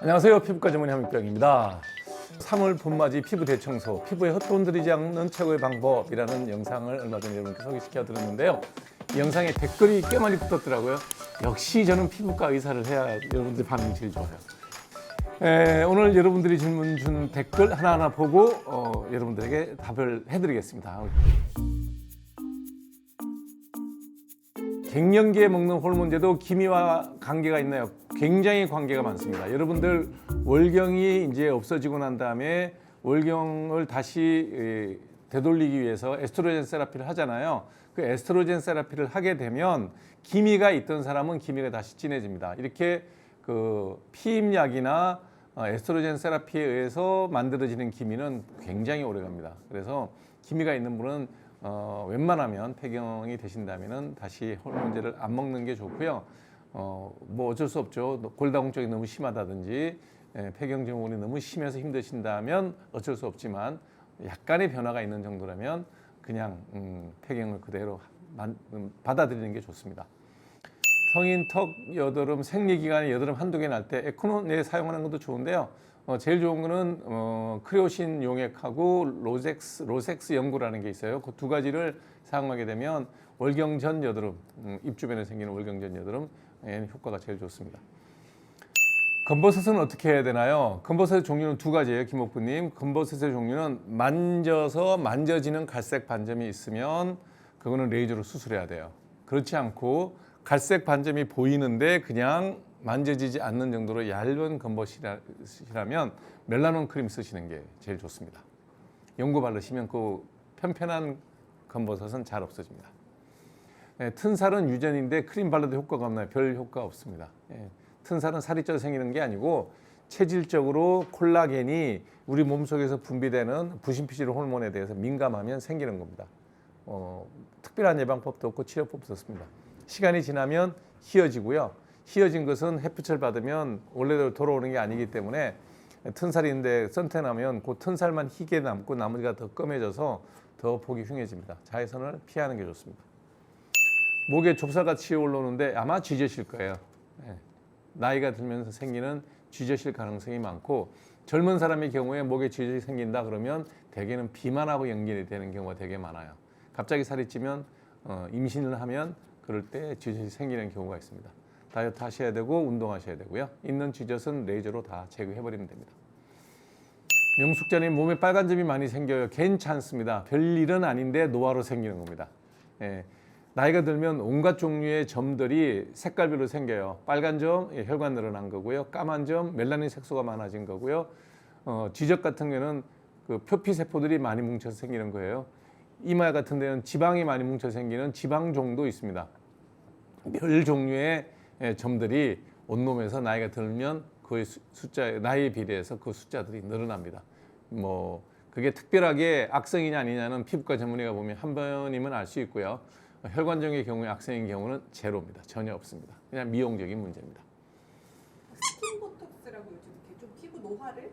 안녕하세요. 피부과 전문의 한민병입니다. 3월 봄맞이 피부 대청소, 피부에 헛돈 들이지 않는 최고의 방법이라는 영상을 얼마 전에 여러분께 소개시켜 드렸는데요. 이 영상에 댓글이 꽤 많이 붙었더라고요. 역시 저는 피부과 의사를 해야 여러분들 반응이 제일 좋아요. 오늘 여러분들이 질문 준 댓글 하나하나 보고 여러분들에게 답을 해드리겠습니다. 갱년기에 먹는 호르몬제도 기미와 관계가 있나요? 굉장히 관계가 많습니다. 여러분들 월경이 이제 없어지고 난 다음에 월경을 다시 되돌리기 위해서 에스트로겐 세라피를 하잖아요. 그 에스트로겐 세라피를 하게 되면 기미가 있던 사람은 기미가 다시 진해집니다. 이렇게 그 피임약이나 에스트로겐 세라피에 의해서 만들어지는 기미는 굉장히 오래 갑니다. 그래서 기미가 있는 분은 웬만하면 폐경이 되신다면은 다시 호르몬제를 안 먹는 게 좋고요. 뭐 어쩔 수 없죠. 골다공증이 너무 심하다든지 폐경 증후군이 너무 심해서 힘드신다면 어쩔 수 없지만 약간의 변화가 있는 정도라면 그냥 폐경을 그대로 받아들이는 게 좋습니다. 성인 턱 여드름 생리기간에 여드름 한두 개 날 때 에코노 사용하는 것도 좋은데요. 제일 좋은 거는 크레오신 용액하고 로섹스 연고라는 게 있어요. 그 두 가지를 사용하게 되면 월경 전 여드름, 입 주변에 생기는 월경 전 여드름 효과가 제일 좋습니다. 검버섯은 어떻게 해야 되나요? 검버섯의 종류는 두 가지예요, 김옥부님. 검버섯의 종류는 만져서 만져지는 갈색 반점이 있으면 그거는 레이저로 수술해야 돼요. 그렇지 않고 갈색 반점이 보이는데 그냥 만져지지 않는 정도로 얇은 검버섯이라면 멜라논 크림 쓰시는 게 제일 좋습니다. 연고 바르시면 그 편편한 검버섯은 잘 없어집니다. 튼살은 유전인데 크림 발라도 효과가 없나요? 별 효과 없습니다. 튼살은 살이 쪄서 생기는 게 아니고 체질적으로 콜라겐이 우리 몸속에서 분비되는 부신피질 호르몬에 대해서 민감하면 생기는 겁니다. 특별한 예방법도 없고 치료법도 없습니다. 시간이 지나면 희어지고요. 희어진 것은 햇빛을 받으면 원래대로 돌아오는 게 아니기 때문에 튼살인데 선택하면 그 튼살만 희게 남고 나머지가 더 검해져서 더 보기 흉해집니다. 자외선을 피하는 게 좋습니다. 목에 좁쌀같이 올라오는데 아마 쥐젖일 거예요. 나이가 들면서 생기는 쥐젖일 가능성이 많고 젊은 사람의 경우에 목에 쥐젖이 생긴다 그러면 대개는 비만하고 연결이 되는 경우가 되게 많아요. 갑자기 살이 찌면 임신을 하면 그럴 때 쥐젖이 생기는 경우가 있습니다. 다이어트 하셔야 되고 운동하셔야 되고요. 있는 쥐젖은 레이저로 다 제거해버리면 됩니다. 명숙자님 몸에 빨간 점이 많이 생겨요. 괜찮습니다. 별일은 아닌데 노화로 생기는 겁니다. 나이가 들면 온갖 종류의 점들이 색깔별로 생겨요. 빨간 점, 혈관 늘어난 거고요. 까만 점, 멜라닌 색소가 많아진 거고요. 쥐젖 같은 경우는 그 표피세포들이 많이 뭉쳐서 생기는 거예요. 이마 같은 데는 지방이 많이 뭉쳐 생기는 지방종도 있습니다. 별 종류의 점들이 온몸에서 나이가 들면 그 숫자, 나이에 비례해서 그 숫자들이 늘어납니다. 뭐 그게 특별하게 악성이냐 아니냐는 피부과 전문의가 보면 한 번이면 알 수 있고요. 혈관종의 경우에 악성인 경우는 제로입니다. 전혀 없습니다. 그냥 미용적인 문제입니다. 스킨 보톡스라고 요즘 이렇게 좀 피부 노화를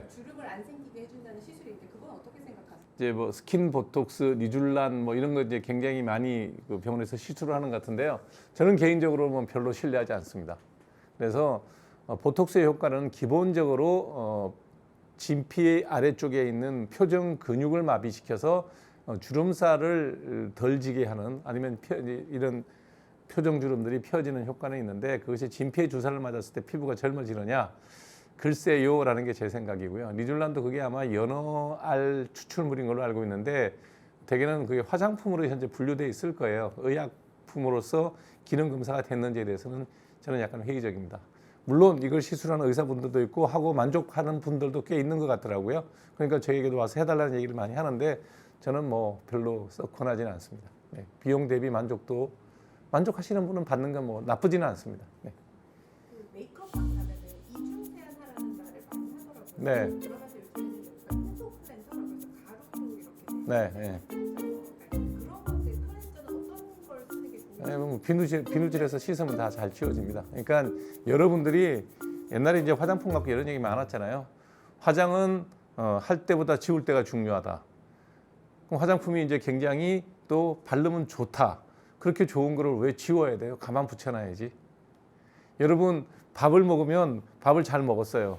주름을 안 생기게 해준다는 시술인데 그건 어떻게 생각하세요? 이제 뭐 스킨 보톡스, 니줄란 뭐 이런 거 이제 굉장히 많이 그 병원에서 시술을 하는 것 같은데요. 저는 개인적으로 별로 신뢰하지 않습니다. 그래서 보톡스의 효과는 기본적으로 진피 아래쪽에 있는 표정 근육을 마비시켜서 주름살을 덜 지게 하는 아니면 이런 표정 주름들이 펴지는 효과는 있는데 그것이 진피에 주사를 맞았을 때 피부가 젊어지느냐? 글쎄요라는 게 제 생각이고요. 니줄란도 그게 아마 연어알 추출물인 걸로 알고 있는데 대개는 그게 화장품으로 현재 분류되어 있을 거예요. 의약품으로서 기능 검사가 됐는지에 대해서는 저는 약간 회의적입니다. 물론 이걸 시술하는 의사분들도 있고 하고 만족하는 분들도 꽤 있는 것 같더라고요. 그러니까 저에게도 와서 해달라는 얘기를 많이 하는데 저는 뭐 별로 썩 권하지는 않습니다. 비용 대비 만족하시는 분은 받는 건 뭐 나쁘지는 않습니다. 그 메이크업방 가면은 이중세안하라는 말을 많이 하더라고요. 네. 들어가서 요즘에는 해소 클렌저라고 해서 가루로 이렇게 네. 그런 것들 클렌저는 어떤 걸 쓰는 게 좋은가요? 뭐 비누질해서 씻으면 다 잘 지워집니다. 그러니까 여러분들이 옛날에 이제 화장품 갖고 이런 얘기 많았잖아요. 화장은 할 때보다 지울 때가 중요하다. 그럼 화장품이 이제 굉장히 또 바르면 좋다. 그렇게 좋은 거를 왜 지워야 돼요? 가만 붙여놔야지. 여러분 밥을 먹으면 밥을 잘 먹었어요.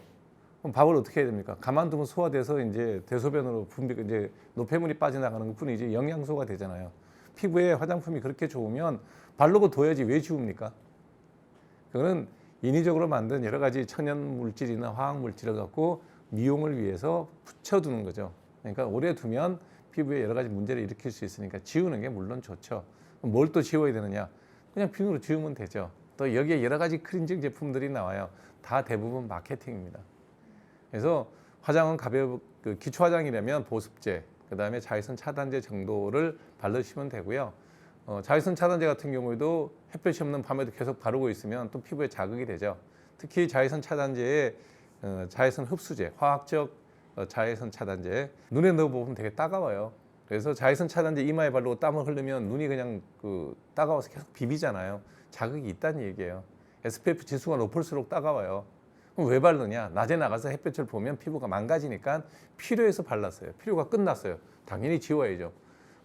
그럼 밥을 어떻게 해야 됩니까? 가만두면 소화돼서 이제 대소변으로 분비 이제 노폐물이 빠져나가는 것뿐이지 영양소가 되잖아요. 피부에 화장품이 그렇게 좋으면 바르고 둬야지 왜 지웁니까? 그거는 인위적으로 만든 여러 가지 천연 물질이나 화학 물질을 갖고 미용을 위해서 붙여두는 거죠. 그러니까 오래 두면 피부에 여러 가지 문제를 일으킬 수 있으니까 지우는 게 물론 좋죠. 뭘 또 지워야 되느냐? 그냥 비누로 지우면 되죠. 또 여기에 여러 가지 클렌징 제품들이 나와요. 다 대부분 마케팅입니다. 그래서 화장은 그 기초 화장이라면 보습제, 그 다음에 자외선 차단제 정도를 바르시면 되고요. 자외선 차단제 같은 경우에도 햇볕이 없는 밤에도 계속 바르고 있으면 또 피부에 자극이 되죠. 특히 자외선 차단제에 자외선 흡수제, 화학적 자외선 차단제 눈에 넣어보면 되게 따가워요. 그래서 자외선 차단제 이마에 바르고 땀을 흐르면 눈이 그냥 따가워서 계속 비비잖아요. 자극이 있다는 얘기예요. SPF 지수가 높을수록 따가워요. 그럼 왜 바르느냐? 낮에 나가서 햇볕을 보면 피부가 망가지니까 필요해서 발랐어요. 필요가 끝났어요. 당연히 지워야죠.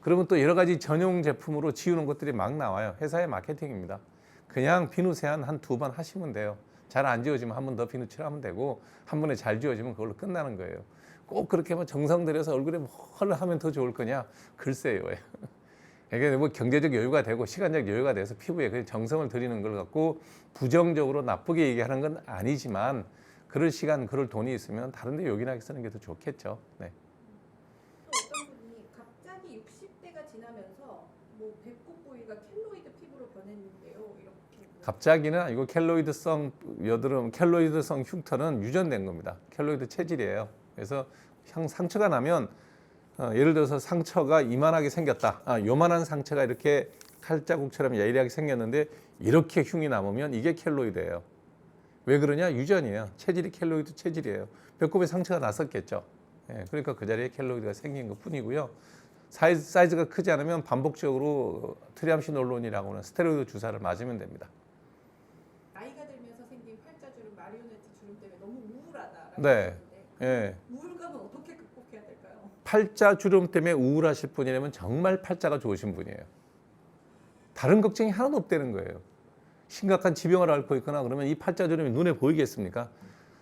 그러면 또 여러 가지 전용 제품으로 지우는 것들이 막 나와요. 회사의 마케팅입니다. 그냥 비누 세안 한 2번 하시면 돼요. 잘 안 지워지면 한 번 더 비누 칠하면 되고 한 번에 잘 지워지면 그걸로 끝나는 거예요. 꼭 그렇게 뭐 정성 들여서 얼굴에 뭘 하면 더 좋을 거냐? 글쎄요. 이게 뭐 경제적 여유가 되고 시간적 여유가 돼서 피부에 그냥 정성을 들이는 걸 갖고 부정적으로 나쁘게 얘기하는 건 아니지만 그럴 시간, 그럴 돈이 있으면 다른 데 요긴하게 쓰는 게 더 좋겠죠. 네. 또 어떤 분이 갑자기 60대가 지나면서 뭐 배꼽 부위가 켈로이드 피부로 변했는데요. 이렇게 갑자기는 아니고 켈로이드성 여드름, 켈로이드성 흉터는 유전된 겁니다. 켈로이드 체질이에요. 그래서 상처가 나면 예를 들어서 상처가 이만하게 생겼다. 요만한 상처가 이렇게 칼자국처럼 야이하게 생겼는데 이렇게 흉이 남으면 이게 켈로이드예요. 왜 그러냐? 유전이에요. 체질이 켈로이드 체질이에요. 배꼽에 상처가 났었겠죠. 그러니까 그 자리에 켈로이드가 생긴 것 뿐이고요. 사이즈가 크지 않으면 반복적으로 트리암시놀론이라고 하는 스테로이드 주사를 맞으면 됩니다. 나이가 들면서 생긴 팔자주름, 마리오네트 주름 때문에 너무 우울하다라고 네. 하는데 예. 우울감은 어떻게 극복해야 될까요? 팔자 주름 때문에 우울하실 분이라면 정말 팔자가 좋으신 분이에요. 다른 걱정이 하나도 없다는 거예요. 심각한 지병을 앓고 있거나 그러면 이 팔자 주름이 눈에 보이겠습니까?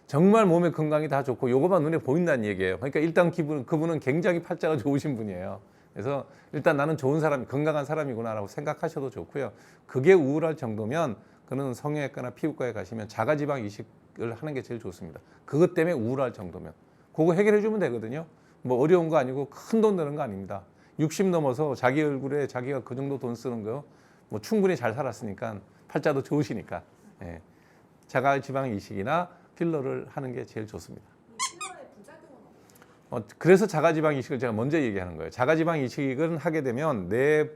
정말 몸의 건강이 다 좋고 요거만 눈에 보인다는 얘기예요. 그러니까 일단 그분은 굉장히 팔자가 좋으신 분이에요. 그래서 일단 나는 좋은 사람, 건강한 사람이구나라고 생각하셔도 좋고요. 그게 우울할 정도면 그는 성형외과나 피부과에 가시면 자가지방 이식을 하는 게 제일 좋습니다. 그것 때문에 우울할 정도면 그거 해결해 주면 되거든요. 뭐 어려운 거 아니고 큰 돈 드는 거 아닙니다. 60 넘어서 자기 얼굴에 자기가 그 정도 돈 쓰는 거 뭐 충분히 잘 살았으니까 팔자도 좋으시니까 자가지방 이식이나 필러를 하는 게 제일 좋습니다. 이 필러의 부작용은 없나요? 그래서 자가지방 이식을 제가 먼저 얘기하는 거예요. 자가지방 이식을 하게 되면 내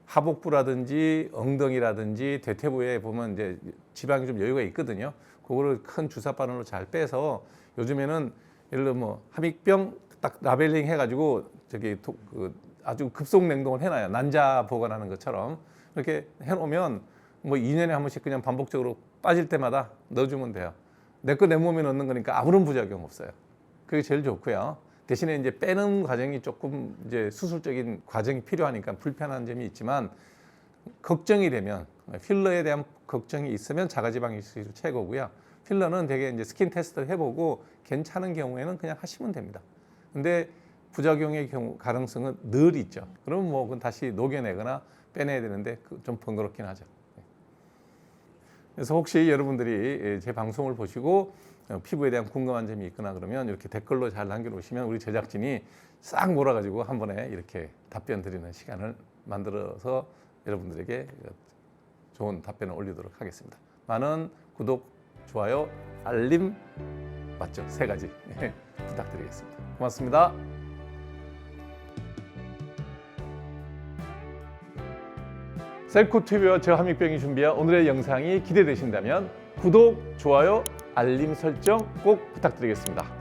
하복부라든지 엉덩이라든지 대퇴부에 보면 이제 지방이 좀 여유가 있거든요. 그거를 큰 주사 바늘로 잘 빼서 요즘에는 예를 들어 뭐 함익병 딱 라벨링 해가지고 아주 급속 냉동을 해놔요. 난자 보관하는 것처럼 이렇게 해놓으면 뭐 2년에 한 번씩 그냥 반복적으로 빠질 때마다 넣어주면 돼요. 내 거 내 몸에 넣는 거니까 아무런 부작용 없어요. 그게 제일 좋고요. 대신에 이제 빼는 과정이 조금 이제 수술적인 과정이 필요하니까 불편한 점이 있지만 걱정이 되면 필러에 대한 걱정이 있으면 자가지방 이식이 최고고요. 필러는 되게 이제 스킨 테스트를 해보고 괜찮은 경우에는 그냥 하시면 됩니다. 근데 부작용의 경우 가능성은 늘 있죠. 그러면 뭐 그건 다시 녹여내거나 빼내야 되는데 좀 번거롭긴 하죠. 그래서 혹시 여러분들이 제 방송을 보시고 피부에 대한 궁금한 점이 있거나 그러면 이렇게 댓글로 잘 남겨놓으시면 우리 제작진이 싹 몰아가지고 한 번에 이렇게 답변 드리는 시간을 만들어서 여러분들에게 좋은 답변을 올리도록 하겠습니다. 많은 구독, 좋아요, 알림 맞죠? 3가지 부탁드리겠습니다. 고맙습니다. 셀코TV와 저 함익병이 준비한 오늘의 영상이 기대되신다면 구독, 좋아요, 알림 설정 꼭 부탁드리겠습니다.